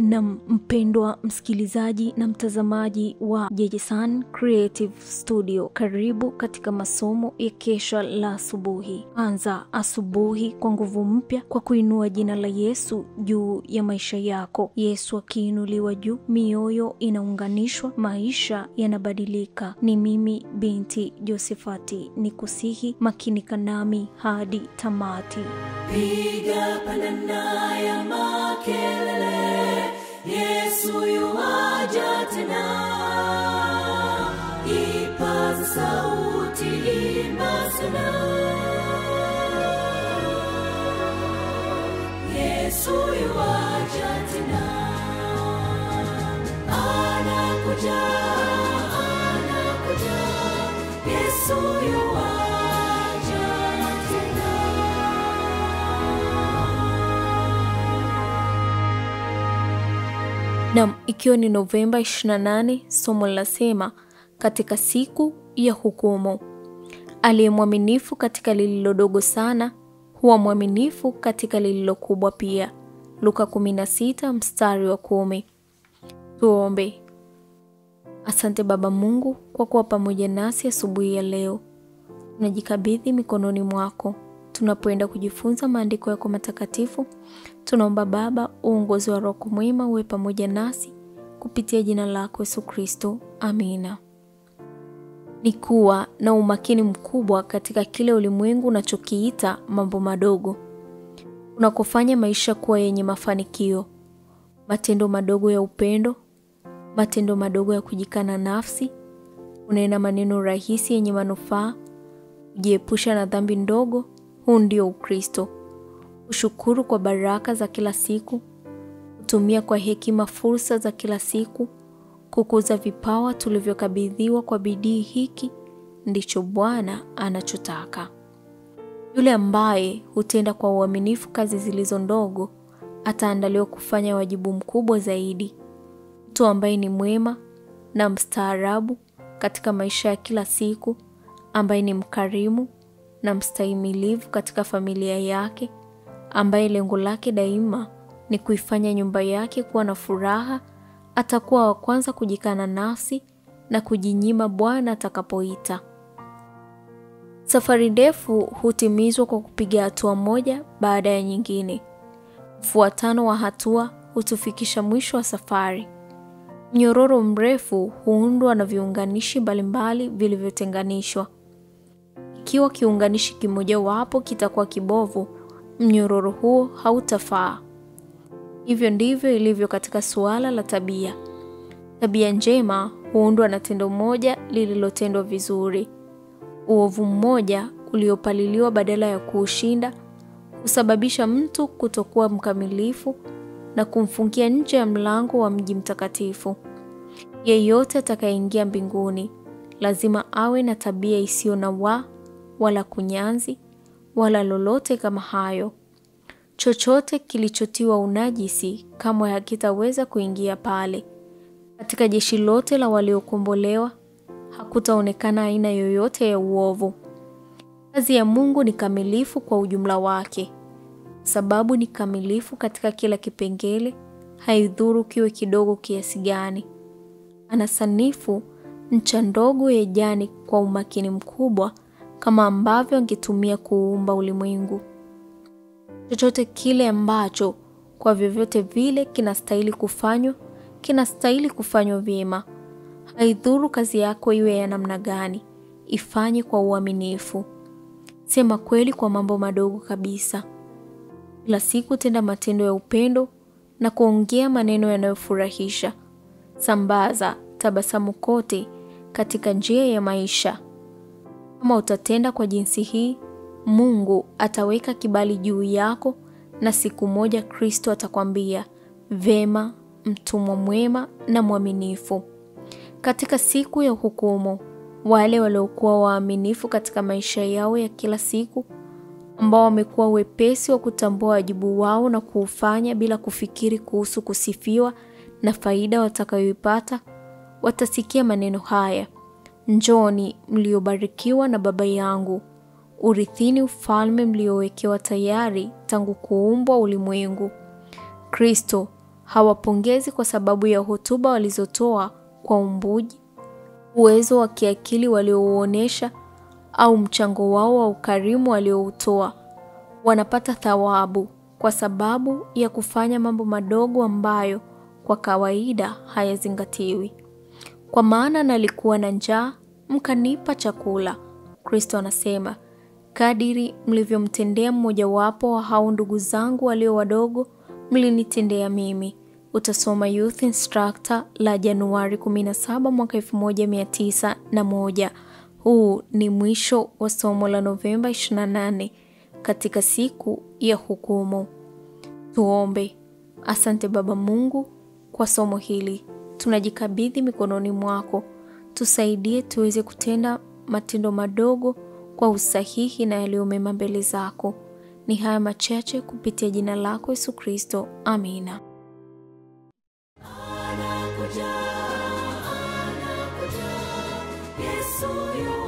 Na mpendwa msikilizaji na mtazamaji wa JJ Creative Studio, karibu katika masomo ya kesha la asubuhi. Anza asubuhi kwa nguvu mpya kwa kuinua jina la Yesu juu ya maisha yako. Yesu akiinuliwa juu, mioyo inaunganishwa, maisha yanabadilika. Ni mimi binti Josefati, nikusihi makinika nami hadi tamati. Piga panana ya makelele, Yesu yuaja tena. Ipaza sauti, imba sana. Yesu yuaja tena. Anakuja, anakuja. Yesu yuaja tena. Na ikiwa ni Novemba 28, somo linasema katika siku ya hukumu. Aliye mwaminifu katika lililo dogo sana, huwa mwaminifu katika lililo kubwa pia. Luka 16 mstari wa 10. Tuombe. Asante Baba Mungu kwa kuwa pamoja nasi asubuhi ya leo. Tunajikabidhi mikononi mwako tunapoenda kujifunza maandiko yako matakatifu. Tunaomba Baba, uongozi wa Roho mwema uwe pamoja nasi kupitia jina lako Yesu Kristo. Amina. Ni kuwa na umakini mkubwa katika kile ulimwengu unachokiita mambo madogo, unakofanya maisha kuwa yenye mafanikio. Matendo madogo ya upendo, matendo madogo ya kujikana nafsi, unena maneno rahisi yenye manufaa, kujiepusha na dhambi ndogo. Huu ndio Ukristo. Ushukuru kwa baraka za kila siku, kutumia kwa hekima fursa za kila siku, kukuza vipawa tulivyokabidhiwa kwa bidii. Hiki ndicho Bwana anachotaka. Yule ambaye hutenda kwa uaminifu kazi zilizo ndogo ataandaliwa kufanya wajibu mkubwa zaidi. Mtu ambaye ni mwema na mstaarabu katika maisha ya kila siku, ambaye ni mkarimu na mstahimilivu katika familia yake, ambaye lengo lake daima ni kuifanya nyumba yake kuwa na furaha, atakuwa wa kwanza kujikana nafsi na kujinyima Bwana atakapoita. Safari ndefu hutimizwa kwa kupiga hatua moja baada ya nyingine. Mfuatano wa hatua hutufikisha mwisho wa safari. Mnyororo mrefu huundwa na viunganishi mbalimbali vilivyotenganishwa. Ikiwa kiunganishi kimoja wapo kitakuwa kibovu, mnyororo huo hautafaa. Hivyo ndivyo ilivyo katika suala la tabia. Tabia njema huundwa na tendo moja lililotendwa vizuri. Uovu mmoja uliopaliliwa badala ya kuushinda husababisha mtu kutokuwa mkamilifu na kumfungia nje ya mlango wa mji mtakatifu. Yeyote atakayeingia mbinguni lazima awe na tabia isiyo na wala kunyanzi wala lolote kama hayo. Chochote kilichotiwa unajisi kamwe hakitaweza kuingia pale. Katika jeshi lote la waliokombolewa hakutaonekana aina yoyote ya uovu. Kazi ya Mungu ni kamilifu kwa ujumla wake. Sababu ni kamilifu katika kila kipengele, haidhuru kiwe kidogo kiasi gani. Anasanifu ncha ndogo ya jani kwa umakini mkubwa, kama ambavyo angetumia kuumba ulimwengu. Chochote kile ambacho kwa vyovyote vile kinastahili kufanywa vyema. Haidhuru kazi yako iwe ya namna gani, ifanye kwa uaminifu. Sema kweli kwa mambo madogo kabisa. Kila siku tenda matendo ya upendo na kuongea maneno yanayofurahisha. Sambaza tabasamu kote katika njia ya maisha. Kama utatenda kwa jinsi hii, Mungu ataweka kibali juu yako, na siku moja Kristo atakwambia, vema mtumwa mwema na mwaminifu. Katika siku ya hukumu, wale waliokuwa waaminifu katika maisha yao ya kila siku, ambao wamekuwa wepesi wa kutambua wajibu wao na kuufanya bila kufikiri kuhusu kusifiwa na faida watakayoipata, watasikia maneno haya: Njooni mliobarikiwa na Baba yangu, urithini ufalme mliowekewa tayari tangu kuumbwa ulimwengu. Kristo Hawapongezi kwa sababu ya hotuba walizotoa kwa umbuji, uwezo wa kiakili waliouonesha au mchango wao wa ukarimu walioutoa. Wanapata thawabu kwa sababu ya kufanya mambo madogo ambayo kwa kawaida hayazingatiwi. Kwa maana nalikuwa na njaa, mkanipa chakula. Kristo anasema, kadiri mlivyomtendea mmojawapo wa hao ndugu zangu walio wadogo, mlinitendea mimi. Utasoma Youth Instructor la Januari 17 mwaka 1901. Huu ni mwisho wa somo la Novemba 28 katika siku ya hukumu. Tuombe. Asante Baba Mungu kwa somo hili. Tunajikabidhi mikononi mwako. Tusaidie tuweze kutenda matendo madogo kwa usahihi na yaliyo mema mbele zako. Ni haya machache kupitia jina lako Yesu Kristo. Amina. Anakuja, Yesu yu